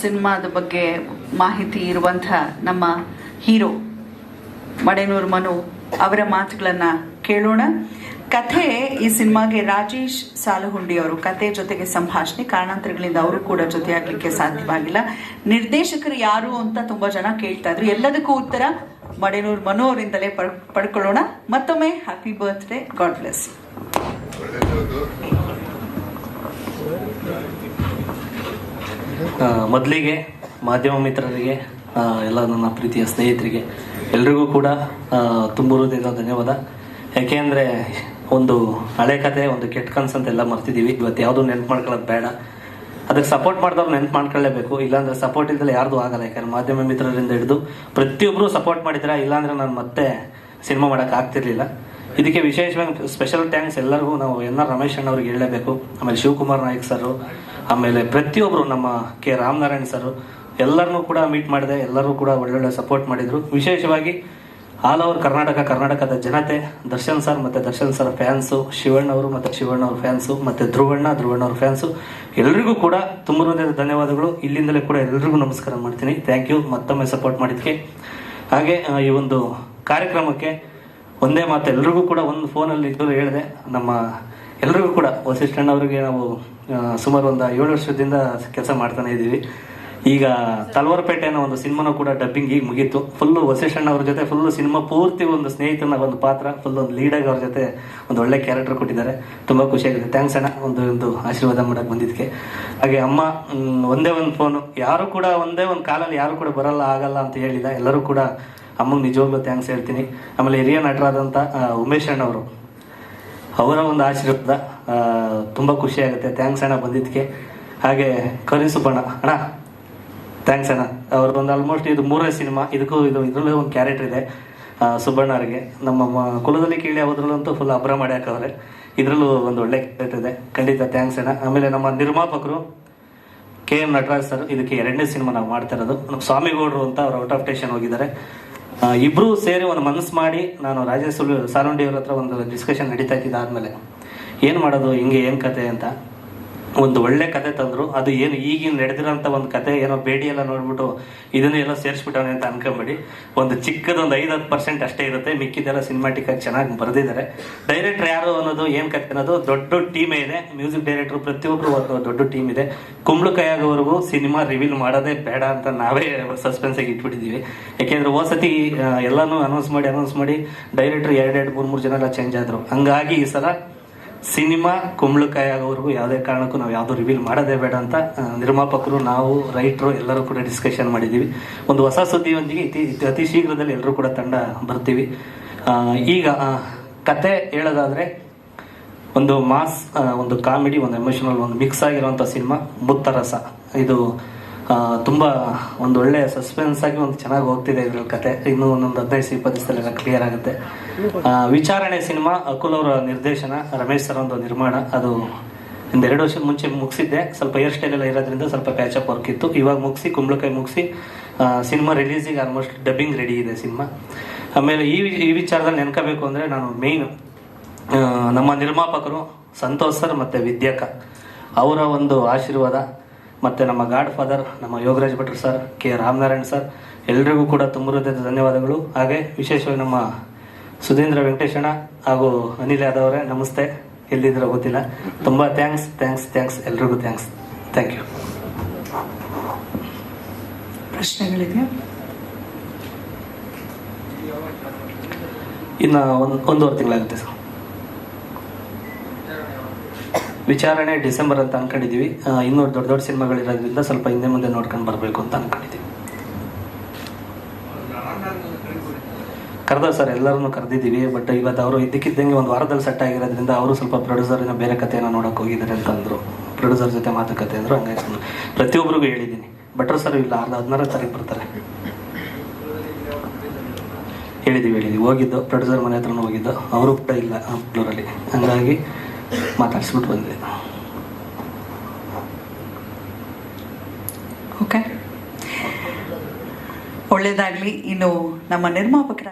ಸಿನಿಮಾದ ಬಗ್ಗೆ ಮಾಹಿತಿ ಇರುವಂಥ ನಮ್ಮ ಹೀರೋ ಮಡೆನೂರು ಮನು ಅವರ ಮಾತುಗಳನ್ನು ಕೇಳೋಣ. ಕಥೆ ಈ ಸಿನಿಮಾಗೆ ರಾಜೇಶ್ ಸಾಲಹುಂಡಿ ಅವರು ಕಥೆ ಜೊತೆಗೆ ಸಂಭಾಷಣೆ, ಕಾರಣಾಂತರಗಳಿಂದ ಅವರು ಕೂಡ ಜೊತೆಯಾಗಲಿಕ್ಕೆ ಸಾಧ್ಯವಾಗಿಲ್ಲ. ನಿರ್ದೇಶಕರು ಯಾರು ಅಂತ ತುಂಬಾ ಜನ ಕೇಳ್ತಾ ಇದ್ರು. ಎಲ್ಲದಕ್ಕೂ ಉತ್ತರ ಮಡೆನೂರು ಮನು ಅವರಿಂದಲೇ ಪಡ್ಕೊಳ್ಳೋಣ. ಮತ್ತೊಮ್ಮೆ ಹ್ಯಾಪಿ ಬರ್ತ್ಡೇ, ಗಾಡ್ ಬ್ಲೆಸ್. ಮೊದಲಿಗೆ ಮಾಧ್ಯಮ ಮಿತ್ರರಿಗೆ, ಎಲ್ಲ ನನ್ನ ಪ್ರೀತಿಯ ಸ್ನೇಹಿತರಿಗೆ ಎಲ್ರಿಗೂ ಕೂಡ ತುಂಬ ಹೃದಯದ ಧನ್ಯವಾದ. ಯಾಕೆಂದರೆ ಒಂದು ಹಳೆ ಕತೆ, ಒಂದು ಕೆಟ್ಟ ಕನಸು ಅಂತೆಲ್ಲ ಮರ್ತಿದ್ದೀವಿ. ಇವತ್ತು ಯಾವುದೂ ನೆನ್ಪು ಮಾಡ್ಕೊಳ್ಳೋದು ಬೇಡ. ಅದಕ್ಕೆ ಸಪೋರ್ಟ್ ಮಾಡಿದವ್ರು ನೆನ್ಪು ಮಾಡ್ಕೊಳ್ಳೇಬೇಕು. ಇಲ್ಲಾಂದರೆ ಸಪೋರ್ಟ್ ಇದ್ದರೆ ಯಾರ್ದು ಆಗಲ್ಲ. ಯಾಕಂದರೆ ಮಾಧ್ಯಮ ಮಿತ್ರರಿಂದ ಹಿಡಿದು ಪ್ರತಿಯೊಬ್ಬರು ಸಪೋರ್ಟ್ ಮಾಡಿದ್ರೆ, ಇಲ್ಲಾಂದರೆ ನಾನು ಮತ್ತೆ ಸಿನಿಮಾ ಮಾಡೋಕ್ಕೆ ಆಗ್ತಿರ್ಲಿಲ್ಲ. ಇದಕ್ಕೆ ವಿಶೇಷವಾಗಿ ಸ್ಪೆಷಲ್ ಥ್ಯಾಂಕ್ಸ್ ಎಲ್ಲರಿಗೂ. ನಾವು ಎನ್.ಆರ್. ರಮೇಶ್ ಅಣ್ಣವ್ರಿಗೆ ಹೇಳಲೇಬೇಕು. ಆಮೇಲೆ ಶಿವಕುಮಾರ್ ನಾಯ್ಕ್ ಸರು, ಆಮೇಲೆ ಪ್ರತಿಯೊಬ್ಬರು ನಮ್ಮ ಕೆ ರಾಮನಾರಾಯಣ್ ಸರು, ಎಲ್ಲರನ್ನೂ ಕೂಡ ಮೀಟ್ ಮಾಡಿದೆ. ಎಲ್ಲರೂ ಕೂಡ ಒಳ್ಳೊಳ್ಳೆ ಸಪೋರ್ಟ್ ಮಾಡಿದರು. ವಿಶೇಷವಾಗಿ ಆಲ್ ಓವರ್ ಕರ್ನಾಟಕದ ಜನತೆ, ದರ್ಶನ್ ಸರ್ ಮತ್ತು ದರ್ಶನ್ ಸರ್ ಫ್ಯಾನ್ಸು, ಶಿವಣ್ಣವರು ಮತ್ತು ಶಿವಣ್ಣವ್ರ ಫ್ಯಾನ್ಸು, ಮತ್ತು ಧ್ರುವಣ್ಣವ್ರ ಫ್ಯಾನ್ಸು, ಎಲ್ರಿಗೂ ಕೂಡ ತುಂಬ ಹೃದಯದ ಧನ್ಯವಾದಗಳು. ಇಲ್ಲಿಂದಲೇ ಕೂಡ ಎಲ್ರಿಗೂ ನಮಸ್ಕಾರ ಮಾಡ್ತೀನಿ. ಥ್ಯಾಂಕ್ ಯು ಮತ್ತೊಮ್ಮೆ ಸಪೋರ್ಟ್ ಮಾಡಿದ್ದಕ್ಕೆ. ಹಾಗೆ ಈ ಒಂದು ಕಾರ್ಯಕ್ರಮಕ್ಕೆ ಒಂದೇ ಮಾತು, ಎಲ್ರಿಗೂ ಕೂಡ ಒಂದು ಫೋನಲ್ಲಿ ಇದ್ದರೂ ಹೇಳಿದೆ. ನಮ್ಮ ಎಲ್ರಿಗೂ ಕೂಡ ವಸಿಷ್ಠಣ್ಣವ್ರಿಗೆ ನಾವು ಸುಮಾರು ಒಂದು 7 ವರ್ಷದಿಂದ ಕೆಲಸ ಮಾಡ್ತಾನೆ ಇದ್ದೀವಿ. ಈಗ ತಲವಾರಪೇಟೆ ಅನ್ನೋ ಒಂದು ಸಿನಿಮಾನೂ ಕೂಡ ಡಬ್ಬಿಂಗ್ ಈಗ ಮುಗೀತು. ಫುಲ್ಲು ವಸಿಷ್ಠಣ್ಣ ಅವ್ರ ಜೊತೆ ಫುಲ್ಲು ಸಿನಿಮಾ ಪೂರ್ತಿ ಒಂದು ಸ್ನೇಹಿತನ ಒಂದು ಪಾತ್ರ, ಫುಲ್ ಒಂದು ಲೀಡಾಗಿ ಅವ್ರ ಜೊತೆ ಒಂದು ಒಳ್ಳೆ ಕ್ಯಾರೆಕ್ಟರ್ ಕೊಟ್ಟಿದ್ದಾರೆ. ತುಂಬ ಖುಷಿಯಾಗಿದೆ. ಥ್ಯಾಂಕ್ಸ್ ಅಣ್ಣ ಒಂದು ಆಶೀರ್ವಾದ ಮಾಡೋಕ್ಕೆ ಬಂದಿದ್ದಕ್ಕೆ. ಹಾಗೆ ಅಮ್ಮ ಒಂದೇ ಒಂದು ಫೋನು, ಯಾರು ಕೂಡ ಒಂದೇ ಒಂದು ಕಾಲಲ್ಲಿ ಯಾರು ಕೂಡ ಬರಲ್ಲ ಆಗಲ್ಲ ಅಂತ ಹೇಳಿಲ್ಲ. ಎಲ್ಲರೂ ಕೂಡ ಅಮ್ಮಗೆ ನಿಜವಾಗ್ಲೂ ಥ್ಯಾಂಕ್ಸ್ ಹೇಳ್ತೀನಿ. ಆಮೇಲೆ ಹಿರಿಯ ನಟರಾದಂಥ ಉಮೇಶ್ ಅಣ್ಣವರು, ಅವರ ಒಂದು ಆಶೀರ್ವಾದ ತುಂಬ ಖುಷಿಯಾಗುತ್ತೆ. ಥ್ಯಾಂಕ್ಸ್ ಅಣ್ಣ ಬಂದಿದ್ದಕ್ಕೆ. ಹಾಗೆ ಕರಿ ಸುಬ್ಬಣ್ಣ ಅಣ್ಣ, ಥ್ಯಾಂಕ್ಸ್ ಅಣ್ಣ. ಅವ್ರದ್ದೊಂದು ಆಲ್ಮೋಸ್ಟ್ ಇದು 3ನೇ ಸಿನಿಮಾ. ಇದರಲ್ಲೂ ಒಂದು ಕ್ಯಾರೆಕ್ಟರ್ ಇದೆ ಸುಬ್ಬಣ್ಣವ್ರಿಗೆ. ನಮ್ಮ ಕುಲದಲ್ಲಿ ಕೀಳಿ ಹೋದ್ರಲ್ಲಂತೂ ಫುಲ್ ಅಬ್ರ ಮಾಡಿ ಹಾಕವ್ರೆ. ಇದರಲ್ಲೂ ಒಂದು ಒಳ್ಳೆ ಕ್ಯಾರೆಕ್ಟರ್ ಇದೆ. ಖಂಡಿತ ಥ್ಯಾಂಕ್ಸ್ ಅಣ್ಣ. ಆಮೇಲೆ ನಮ್ಮ ನಿರ್ಮಾಪಕರು KM ನಟರಾಜ್ ಸರ್, ಇದಕ್ಕೆ 2ನೇ ಸಿನಿಮಾ ನಾವು ಮಾಡ್ತಾ ಇರೋದು. ನಮ್ಮ ಸ್ವಾಮಿಗೌಡರು ಅಂತ ಅವ್ರು ಔಟ್ ಆಫ್ ಸ್ಟೇಷನ್ ಹೋಗಿದ್ದಾರೆ. ಇಬ್ಬರು ಸೇರಿ ಒಂದು ಮನಸ್ಸು ಮಾಡಿ, ನಾನು ರಾಜೇಶ್ ಸಾಲುಂಡಿ ಅವ್ರ ಹತ್ರ ಒಂದು ಡಿಸ್ಕಷನ್ ನಡೀತಾ ಇದ್ದಿದ್ದು ಆದಮೇಲೆ ಏನು ಮಾಡೋದು, ಹಿಂಗೆ ಏನು ಕತೆ ಅಂತ ಒಂದು ಒಳ್ಳೆ ಕತೆ ತಂದರು. ಅದು ಏನು ಈಗಿನ ನಡೆದಿರೋಂಥ ಒಂದು ಕತೆ, ಏನೋ ಬೇಡಿ ಎಲ್ಲ ನೋಡ್ಬಿಟ್ಟು ಇದನ್ನೇ ಎಲ್ಲ ಸೇರಿಸ್ಬಿಟ್ಟವನೆ ಅಂತ ಅನ್ಕೊಂಬೇಡಿ. ಒಂದು ಚಿಕ್ಕದೊಂದು 5-10% ಅಷ್ಟೇ ಇರುತ್ತೆ. ಮಿಕ್ಕಿದೆಲ್ಲ ಸಿನಿಮಾಟಿಕ್ ಆಗಿ ಚೆನ್ನಾಗಿ ಬರೆದಿದ್ದಾರೆ. ಡೈರೆಕ್ಟರ್ ಯಾರು ಅನ್ನೋದು, ಏನು ಕತೆ ಅನ್ನೋದು ದೊಡ್ಡ ಟೀಮೇ ಇದೆ. ಮ್ಯೂಸಿಕ್ ಡೈರೆಕ್ಟ್ರು ಪ್ರತಿಯೊಬ್ಬರು ಒಂದು ದೊಡ್ಡ ಟೀಮ್ ಇದೆ. ಕುಂಬಳಕಾಯಾಗವರೆಗೂ ಸಿನಿಮಾ ರಿವೀಲ್ ಮಾಡೋದೇ ಬೇಡ ಅಂತ ನಾವೇ ಸಸ್ಪೆನ್ಸಾಗಿ ಇಟ್ಬಿಟ್ಟಿದ್ದೀವಿ. ಯಾಕೆಂದರೆ ಹೋಸತಿ ಎಲ್ಲನೂ ಅನೌನ್ಸ್ ಮಾಡಿ ಡೈರೆಕ್ಟ್ರ್ 2-3 ಜನ ಎಲ್ಲ ಚೇಂಜ್ ಆದರು. ಹಂಗಾಗಿ ಈ ಸಲ ಸಿನಿಮಾ ಕುಂಬಳಕಾಯಿ ಆಗೋವರೆಗೂ ಯಾವುದೇ ಕಾರಣಕ್ಕೂ ನಾವು ಯಾವುದೂ ರಿವೀಲ್ ಮಾಡೋದೇ ಬೇಡ ಅಂತ ನಿರ್ಮಾಪಕರು, ನಾವು, ರೈಟ್ರು ಎಲ್ಲರೂ ಕೂಡ ಡಿಸ್ಕಷನ್ ಮಾಡಿದ್ದೀವಿ. ಒಂದು ಹೊಸ ಸುದ್ದಿಯೊಂದಿಗೆ ಅತಿ ಶೀಘ್ರದಲ್ಲಿ ಎಲ್ಲರೂ ಕೂಡ ತಂಡ ಬರ್ತೀವಿ. ಈಗ ಕತೆ ಹೇಳೋದಾದರೆ ಒಂದು ಮಾಸ್, ಒಂದು ಕಾಮಿಡಿ, ಒಂದು ಎಮೋಷನಲ್, ಒಂದು ಮಿಕ್ಸ್ ಆಗಿರೋಂಥ ಸಿನಿಮಾ ಮುತ್ತರಸ. ಇದು ತುಂಬ ಒಂದು ಒಳ್ಳೆ ಸಸ್ಪೆನ್ಸ್ ಆಗಿ ಒಂದು ಚೆನ್ನಾಗಿ ಹೋಗ್ತಿದೆ ಇದ್ರಲ್ಲಿ ಕತೆ. ಇನ್ನೂ ಒಂದೊಂದು 15-20 ದಿವಸದಲ್ಲೆಲ್ಲ ಕ್ಲಿಯರ್ ಆಗುತ್ತೆ. ವಿಚಾರಣೆ ಸಿನಿಮಾ ಅಕುಲ್ ಅವರ ನಿರ್ದೇಶನ, ರಮೇಶ್ ಸರ್ ಒಂದು ನಿರ್ಮಾಣ. ಅದು ಒಂದು 2 ವರ್ಷದ ಮುಂಚೆ ಮುಗಿಸಿದ್ದೆ. ಸ್ವಲ್ಪ ಹೇರ್ ಸ್ಟೈಲ್ ಎಲ್ಲ ಇರೋದ್ರಿಂದ ಸ್ವಲ್ಪ ಪ್ಯಾಚಪ್ ವರ್ಕ್ ಇತ್ತು. ಇವಾಗ ಮುಗಿಸಿ, ಕುಂಬಳಕಾಯಿ ಮುಗಿಸಿ ಸಿನಿಮಾ ರಿಲೀಸಿಗೆ ಆಲ್ಮೋಸ್ಟ್ ಡಬ್ಬಿಂಗ್ ರೆಡಿ ಇದೆ ಸಿನಿಮಾ. ಆಮೇಲೆ ಈ ವಿಚಾರದಲ್ಲಿ ನೆನ್ಕೋಬೇಕು ಅಂದರೆ, ನಾನು ಮೇಯ್ನು ನಮ್ಮ ನಿರ್ಮಾಪಕರು ಸಂತೋಷ್ ಸರ್ ಮತ್ತು ವಿದ್ಯಾಕ ಅವರ ಒಂದು ಆಶೀರ್ವಾದ, ಮತ್ತು ನಮ್ಮ ಗಾಡ್ ಫಾದರ್ ನಮ್ಮ ಯೋಗರಾಜ್ ಭಟ್ರು ಸರ್, ಕೆ ರಾಮನಾರಾಯಣ್ ಸರ್, ಎಲ್ರಿಗೂ ಕೂಡ ತುಂಬ ಹೃದಯದ ಧನ್ಯವಾದಗಳು. ಹಾಗೆ ವಿಶೇಷವಾಗಿ ನಮ್ಮ ಸುಧೀಂದ್ರ ವೆಂಕಟೇಶಣ್ಣ ಹಾಗೂ ಅನಿಲ್ ಯಾದವ್ ಅವರೇ, ನಮಸ್ತೆ, ಎಲ್ಲಿದ್ದೀರೋ ಗೊತ್ತಿಲ್ಲ. ತುಂಬ ಥ್ಯಾಂಕ್ಸ್ ಎಲ್ರಿಗೂ ಥ್ಯಾಂಕ್ಸ್. Thank you. ಪ್ರಶ್ನೆಗಳಿದೆ? ಇನ್ನು 1.5 ತಿಂಗಳಾಗುತ್ತೆ ಸರ್. ವಿಚಾರಣೆ ಡಿಸೆಂಬರ್ ಅಂತ ಅನ್ಕೊಂಡಿದ್ದೀವಿ. ಇನ್ನೂ ದೊಡ್ಡ ಸಿನಿಮಾಗಳಿರೋದ್ರಿಂದ ಸ್ವಲ್ಪ ಹಿಂದೆ ಮುಂದೆ ನೋಡ್ಕೊಂಡು ಬರಬೇಕು ಅಂತ ಅನ್ಕೊಂಡಿದ್ದೀವಿ. ಕರೆದ ಸರ್, ಎಲ್ಲರನ್ನೂ ಕರೆದಿದ್ದೀವಿ. ಬಟ್ ಇವತ್ತು ಅವರು ಇದ್ದಕ್ಕಿದ್ದಂಗೆ ಒಂದು ವಾರದಲ್ಲಿ ಸೆಟ್ ಆಗಿರೋದ್ರಿಂದ ಅವರು ಸ್ವಲ್ಪ ಪ್ರೊಡ್ಯೂಸರ್ನ ಬೇರೆ ಕಥೆಯನ್ನು ನೋಡೋಕೆ ಹೋಗಿದ್ದಾರೆ ಅಂತ ಅಂದರು. ಪ್ರೊಡ್ಯೂಸರ್ ಜೊತೆ ಮಾತುಕತೆ ಅಂದರು. ಹಂಗಾಗಿ ಪ್ರತಿಯೊಬ್ಬರಿಗೂ ಹೇಳಿದ್ದೀನಿ. ಭಟ್ರು ಸರ್ ಇಲ್ಲ, 16ನೇ ತಾರೀಕು ಬರ್ತಾರೆ. ಹೇಳಿದ್ದೀವಿ ಹೋಗಿದ್ದು, ಪ್ರೊಡ್ಯೂಸರ್ ಮನೆ ಹತ್ರನೂ ಹೋಗಿದ್ದು. ಅವರು ಕೂಡ ಇಲ್ಲ ಬೆಂಗಳೂರಲ್ಲಿ. ಹಂಗಾಗಿ ಮಾತಾಡಿಸ್ಬಿಟ್ಟು ಬಂದಿದೆ. ಓಕೆ, ಒಳ್ಳೆಯದಾಗಲಿ. ಇನ್ನು ನಮ್ಮ ನಿರ್ಮಾಪಕರ